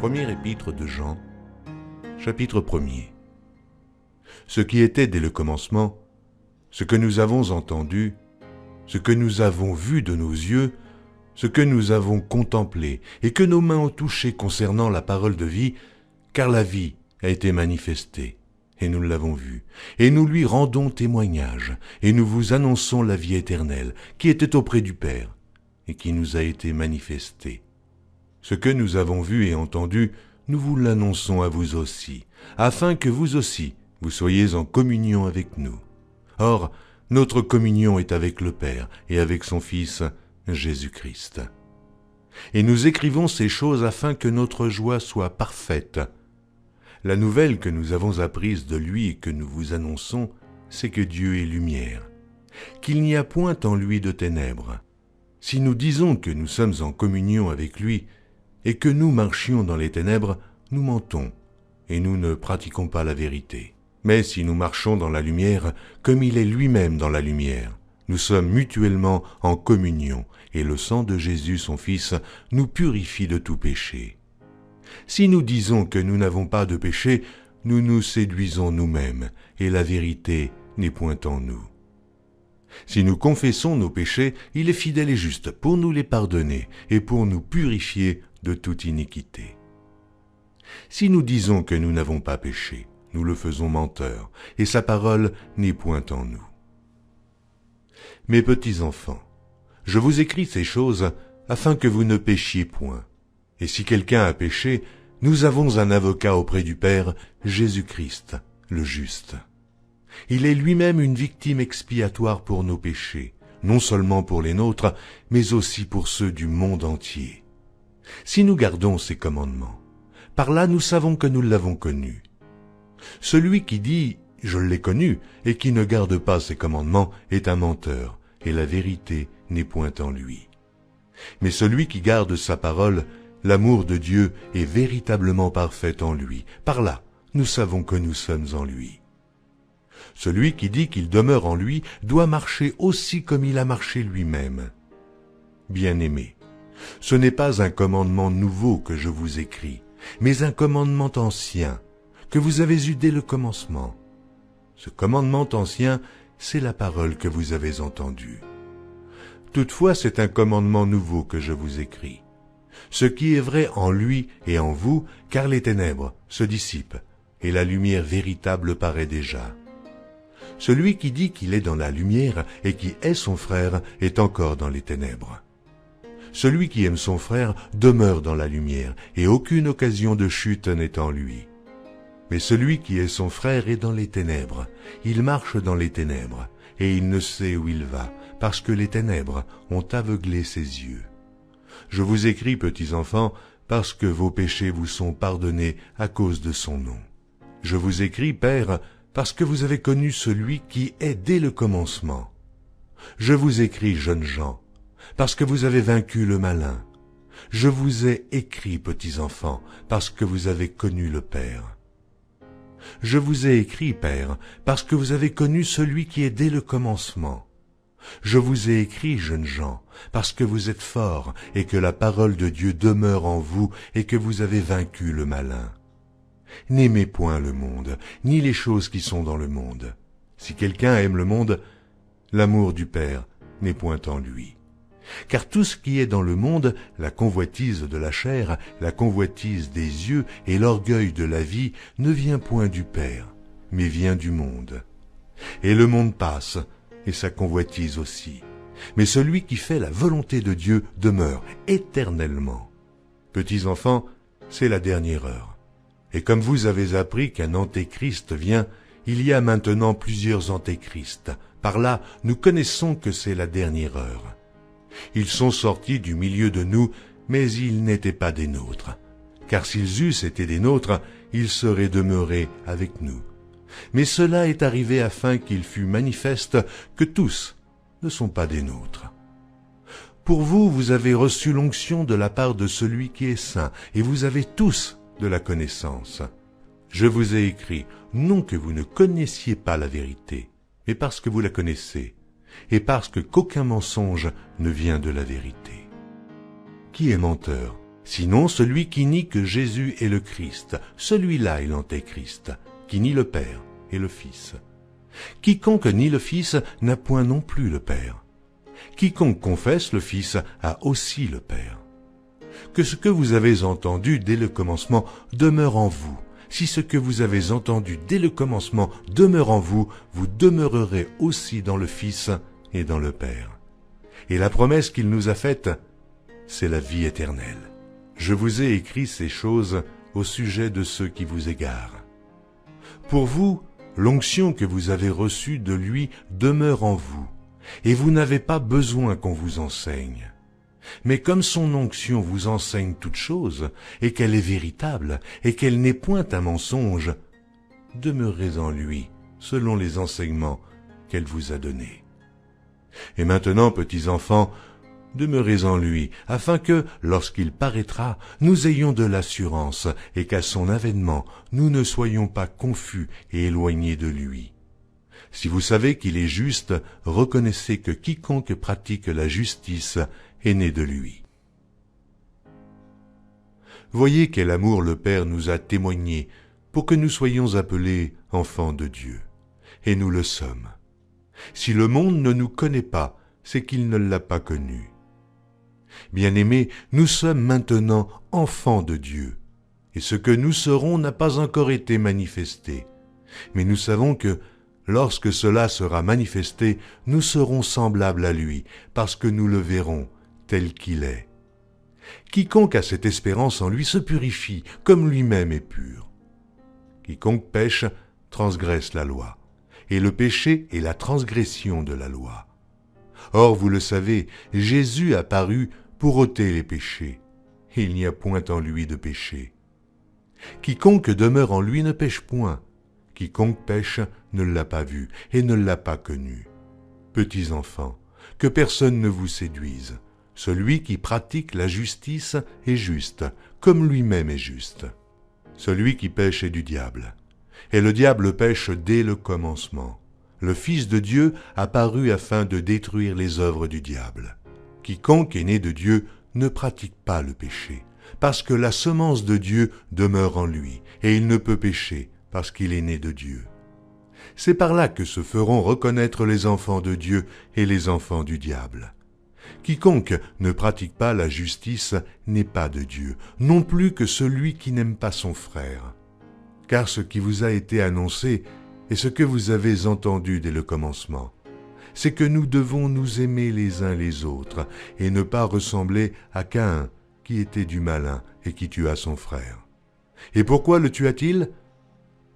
Première épître de Jean, chapitre 1er. Ce qui était dès le commencement, ce que nous avons entendu, ce que nous avons vu de nos yeux, ce que nous avons contemplé et que nos mains ont touché concernant la parole de vie, car la vie a été manifestée, et nous l'avons vue, et nous lui rendons témoignage, et nous vous annonçons la vie éternelle, qui était auprès du Père, et qui nous a été manifestée. Ce que nous avons vu et entendu, nous vous l'annonçons à vous aussi, afin que vous aussi, vous soyez en communion avec nous. Or, notre communion est avec le Père et avec son Fils, Jésus-Christ. Et nous écrivons ces choses afin que notre joie soit parfaite. La nouvelle que nous avons apprise de lui et que nous vous annonçons, c'est que Dieu est lumière, qu'il n'y a point en lui de ténèbres. Si nous disons que nous sommes en communion avec lui et que nous marchions dans les ténèbres, nous mentons et nous ne pratiquons pas la vérité. Mais si nous marchons dans la lumière, comme il est lui-même dans la lumière, nous sommes mutuellement en communion, et le sang de Jésus, son Fils, nous purifie de tout péché. Si nous disons que nous n'avons pas de péché, nous nous séduisons nous-mêmes, et la vérité n'est point en nous. Si nous confessons nos péchés, il est fidèle et juste pour nous les pardonner et pour nous purifier de toute iniquité. Si nous disons que nous n'avons pas péché, nous le faisons menteur, et sa parole n'est point en nous. Mes petits enfants, je vous écris ces choses afin que vous ne péchiez point. Et si quelqu'un a péché, nous avons un avocat auprès du Père, Jésus-Christ, le juste. Il est lui-même une victime expiatoire pour nos péchés, non seulement pour les nôtres, mais aussi pour ceux du monde entier. Si nous gardons ses commandements, par là nous savons que nous l'avons connu. Celui qui dit « je l'ai connu » et qui ne garde pas ses commandements est un menteur, et la vérité n'est point en lui. Mais celui qui garde sa parole, l'amour de Dieu est véritablement parfait en lui. Par là, nous savons que nous sommes en lui. Celui qui dit qu'il demeure en lui doit marcher aussi comme il a marché lui-même. Bien-aimés, ce n'est pas un commandement nouveau que je vous écris, mais un commandement ancien, que vous avez eu dès le commencement. Ce commandement ancien, c'est la parole que vous avez entendue. Toutefois, c'est un commandement nouveau que je vous écris. Ce qui est vrai en lui et en vous, car les ténèbres se dissipent, et la lumière véritable paraît déjà. Celui qui dit qu'il est dans la lumière et qui est son frère est encore dans les ténèbres. Celui qui aime son frère demeure dans la lumière, et aucune occasion de chute n'est en lui. Mais celui qui est son frère est dans les ténèbres. Il marche dans les ténèbres, et il ne sait où il va, parce que les ténèbres ont aveuglé ses yeux. Je vous écris, petits enfants, parce que vos péchés vous sont pardonnés à cause de son nom. Je vous écris, Père, parce que vous avez connu celui qui est dès le commencement. Je vous écris, jeunes gens, parce que vous avez vaincu le malin. Je vous ai écrit, petits enfants, parce que vous avez connu le Père. Je vous ai écrit, Père, parce que vous avez connu celui qui est dès le commencement. Je vous ai écrit, jeunes gens, parce que vous êtes forts et que la parole de Dieu demeure en vous et que vous avez vaincu le malin. N'aimez point le monde, ni les choses qui sont dans le monde. Si quelqu'un aime le monde, l'amour du Père n'est point en lui. Car tout ce qui est dans le monde, la convoitise de la chair, la convoitise des yeux et l'orgueil de la vie, ne vient point du Père, mais vient du monde. Et le monde passe, et sa convoitise aussi. Mais celui qui fait la volonté de Dieu demeure éternellement. Petits enfants, c'est la dernière heure. Et comme vous avez appris qu'un antéchrist vient, il y a maintenant plusieurs antéchrists. Par là, nous connaissons que c'est la dernière heure. Ils sont sortis du milieu de nous, mais ils n'étaient pas des nôtres. Car s'ils eussent été des nôtres, ils seraient demeurés avec nous. Mais cela est arrivé afin qu'il fût manifeste que tous ne sont pas des nôtres. Pour vous, vous avez reçu l'onction de la part de celui qui est saint, et vous avez tous de la connaissance. Je vous ai écrit, non que vous ne connaissiez pas la vérité, mais parce que vous la connaissez, et parce qu'aucun mensonge ne vient de la vérité. Qui est menteur, Sinon, celui qui nie que Jésus est le Christ, celui-là est l'Antéchrist, qui nie le Père et le Fils. Quiconque nie le Fils n'a point non plus le Père. Quiconque confesse le Fils a aussi le Père. Que ce que vous avez entendu dès le commencement demeure en vous. Si ce que vous avez entendu dès le commencement demeure en vous, vous demeurerez aussi dans le Fils et dans le Père. Et la promesse qu'il nous a faite, c'est la vie éternelle. Je vous ai écrit ces choses au sujet de ceux qui vous égarent. Pour vous, l'onction que vous avez reçue de lui demeure en vous, et vous n'avez pas besoin qu'on vous enseigne. Mais comme son onction vous enseigne toutes choses, et qu'elle est véritable, et qu'elle n'est point un mensonge, demeurez en lui, selon les enseignements qu'elle vous a donnés. Et maintenant, petits enfants, demeurez en lui, afin que, lorsqu'il paraîtra, nous ayons de l'assurance, et qu'à son avènement, nous ne soyons pas confus et éloignés de lui. Si vous savez qu'il est juste, reconnaissez que quiconque pratique la justice est né de lui. Voyez quel amour le Père nous a témoigné pour que nous soyons appelés enfants de Dieu. Et nous le sommes. Si le monde ne nous connaît pas, c'est qu'il ne l'a pas connu. Bien-aimés, nous sommes maintenant enfants de Dieu, et ce que nous serons n'a pas encore été manifesté. Mais nous savons que, lorsque cela sera manifesté, nous serons semblables à lui, parce que nous le verrons tel qu'il est. Quiconque a cette espérance en lui se purifie, comme lui-même est pur. Quiconque pêche transgresse la loi, et le péché est la transgression de la loi. Or, vous le savez, Jésus a paru pour ôter les péchés. Il n'y a point en lui de péché. Quiconque demeure en lui ne pêche point. Quiconque pêche ne l'a pas vu et ne l'a pas connu. Petits enfants, que personne ne vous séduise. Celui qui pratique la justice est juste, comme lui-même est juste. Celui qui pêche est du diable. Et le diable pêche dès le commencement. Le Fils de Dieu apparut afin de détruire les œuvres du diable. Quiconque est né de Dieu ne pratique pas le péché, parce que la semence de Dieu demeure en lui, et il ne peut pécher, parce qu'il est né de Dieu. C'est par là que se feront reconnaître les enfants de Dieu et les enfants du diable. Quiconque ne pratique pas la justice n'est pas de Dieu, non plus que celui qui n'aime pas son frère. Car ce qui vous a été annoncé et ce que vous avez entendu dès le commencement, c'est que nous devons nous aimer les uns les autres et ne pas ressembler à Caïn qui était du malin et qui tua son frère. Et pourquoi le tua-t-il ?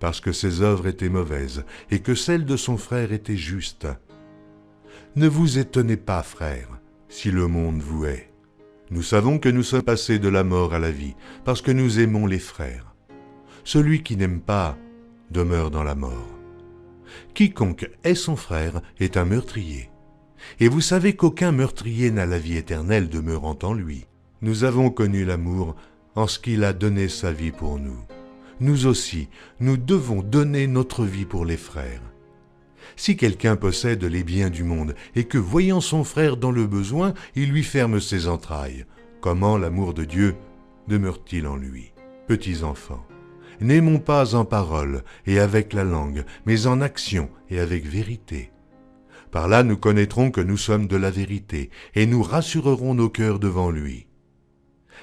Parce que ses œuvres étaient mauvaises et que celles de son frère étaient justes. Ne vous étonnez pas, frères, si le monde vous hait. Nous savons que nous sommes passés de la mort à la vie, parce que nous aimons les frères. Celui qui n'aime pas demeure dans la mort. Quiconque hait son frère est un meurtrier. Et vous savez qu'aucun meurtrier n'a la vie éternelle demeurant en lui. Nous avons connu l'amour en ce qu'il a donné sa vie pour nous. Nous aussi, nous devons donner notre vie pour les frères. Si quelqu'un possède les biens du monde et que, voyant son frère dans le besoin, il lui ferme ses entrailles, comment l'amour de Dieu demeure-t-il en lui ? Petits enfants, n'aimons pas en parole et avec la langue, mais en action et avec vérité. Par là, nous connaîtrons que nous sommes de la vérité et nous rassurerons nos cœurs devant lui.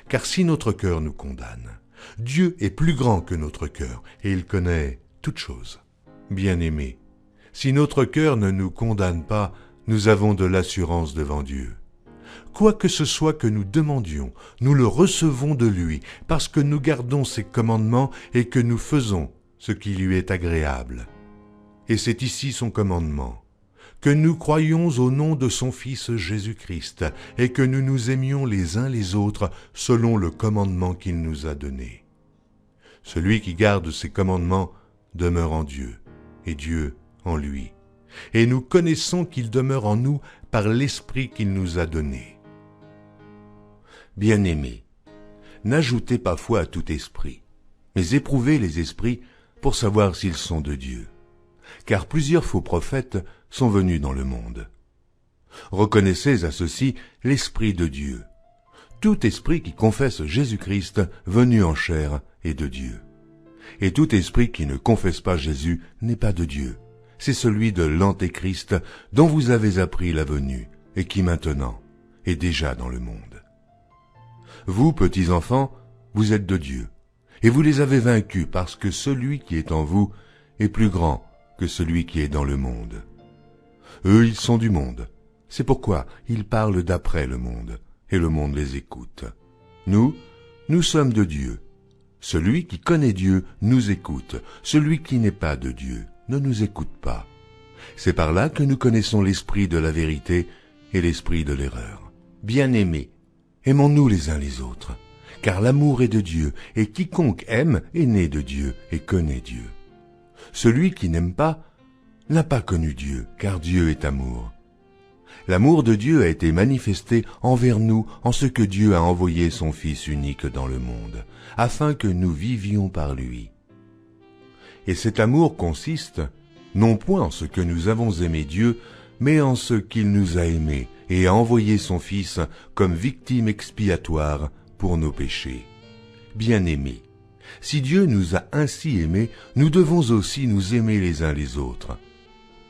Car si notre cœur nous condamne, Dieu est plus grand que notre cœur et il connaît toutes choses. Bien-aimés, si notre cœur ne nous condamne pas, nous avons de l'assurance devant Dieu. Quoi que ce soit que nous demandions, nous le recevons de lui, parce que nous gardons ses commandements et que nous faisons ce qui lui est agréable. Et c'est ici son commandement, que nous croyions au nom de son Fils Jésus-Christ et que nous nous aimions les uns les autres selon le commandement qu'il nous a donné. Celui qui garde ses commandements demeure en Dieu, et Dieu en lui. Et nous connaissons qu'il demeure en nous par l'Esprit qu'il nous a donné. Bien-aimés, n'ajoutez pas foi à tout esprit, mais éprouvez les esprits pour savoir s'ils sont de Dieu. Car plusieurs faux prophètes sont venus dans le monde. Reconnaissez à ceci l'Esprit de Dieu. Tout esprit qui confesse Jésus-Christ venu en chair est de Dieu. Et tout esprit qui ne confesse pas Jésus n'est pas de Dieu. C'est celui de l'Antéchrist dont vous avez appris la venue et qui maintenant est déjà dans le monde. Vous, petits enfants, vous êtes de Dieu, et vous les avez vaincus parce que celui qui est en vous est plus grand que celui qui est dans le monde. Eux, ils sont du monde. C'est pourquoi ils parlent d'après le monde, et le monde les écoute. Nous sommes de Dieu. Celui qui connaît Dieu nous écoute. Celui qui n'est pas de Dieu ne nous écoute pas. C'est par là que nous connaissons l'esprit de la vérité et l'esprit de l'erreur. Bien-aimés, aimons-nous les uns les autres, car l'amour est de Dieu, et quiconque aime est né de Dieu et connaît Dieu. Celui qui n'aime pas n'a pas connu Dieu, car Dieu est amour. L'amour de Dieu a été manifesté envers nous en ce que Dieu a envoyé son Fils unique dans le monde, afin que nous vivions par lui. Et cet amour consiste, non point en ce que nous avons aimé Dieu, mais en ce qu'il nous a aimés et a envoyé son Fils comme victime expiatoire pour nos péchés. Bien-aimés, si Dieu nous a ainsi aimés, nous devons aussi nous aimer les uns les autres.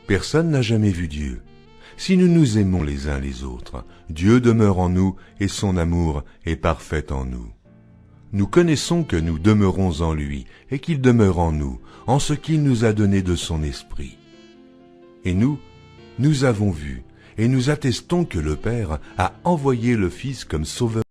Personne n'a jamais vu Dieu. Si nous nous aimons les uns les autres, Dieu demeure en nous et son amour est parfait en nous. Nous connaissons que nous demeurons en lui et qu'il demeure en nous, en ce qu'il nous a donné de son esprit. Et nous avons vu et nous attestons que le Père a envoyé le Fils comme sauveur.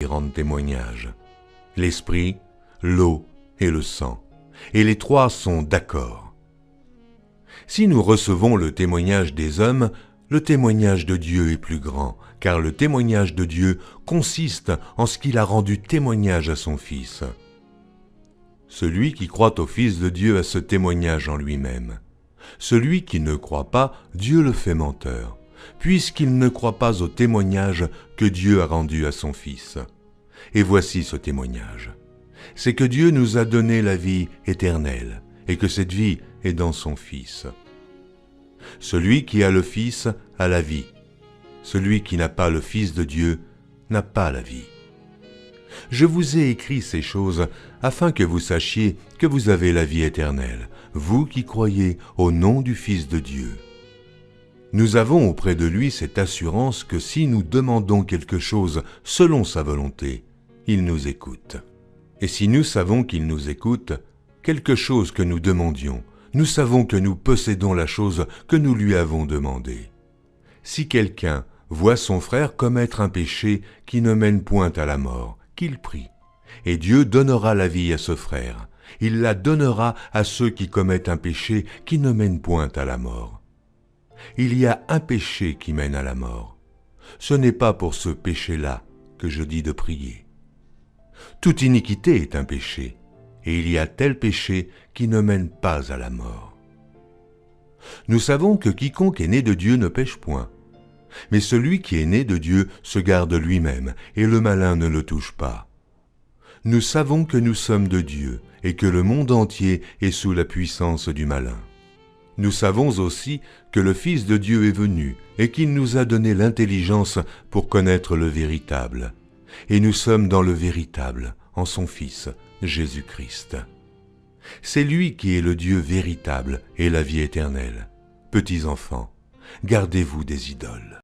Rendre témoignage. L'esprit, l'eau et le sang. Et les trois sont d'accord. Si nous recevons le témoignage des hommes, le témoignage de Dieu est plus grand, car le témoignage de Dieu consiste en ce qu'il a rendu témoignage à son Fils. Celui qui croit au Fils de Dieu a ce témoignage en lui-même. Celui qui ne croit pas, Dieu le fait menteur, puisqu'il ne croit pas au témoignage que Dieu a rendu à son Fils. Et voici ce témoignage. C'est que Dieu nous a donné la vie éternelle, et que cette vie est dans son Fils. Celui qui a le Fils a la vie. Celui qui n'a pas le Fils de Dieu n'a pas la vie. Je vous ai écrit ces choses afin que vous sachiez que vous avez la vie éternelle, vous qui croyez au nom du Fils de Dieu. Nous avons auprès de lui cette assurance que si nous demandons quelque chose selon sa volonté, il nous écoute. Et si nous savons qu'il nous écoute, quelque chose que nous demandions, nous savons que nous possédons la chose que nous lui avons demandée. Si quelqu'un voit son frère commettre un péché qui ne mène point à la mort, qu'il prie, et Dieu donnera la vie à ce frère. Il la donnera à ceux qui commettent un péché qui ne mène point à la mort. Il y a un péché qui mène à la mort. Ce n'est pas pour ce péché-là que je dis de prier. Toute iniquité est un péché, et il y a tel péché qui ne mène pas à la mort. Nous savons que quiconque est né de Dieu ne pêche point, mais celui qui est né de Dieu se garde lui-même, et le malin ne le touche pas. Nous savons que nous sommes de Dieu, et que le monde entier est sous la puissance du malin. Nous savons aussi que le Fils de Dieu est venu, et qu'il nous a donné l'intelligence pour connaître le véritable. Et nous sommes dans le véritable, en son Fils, Jésus-Christ. C'est lui qui est le Dieu véritable et la vie éternelle. Petits enfants, gardez-vous des idoles.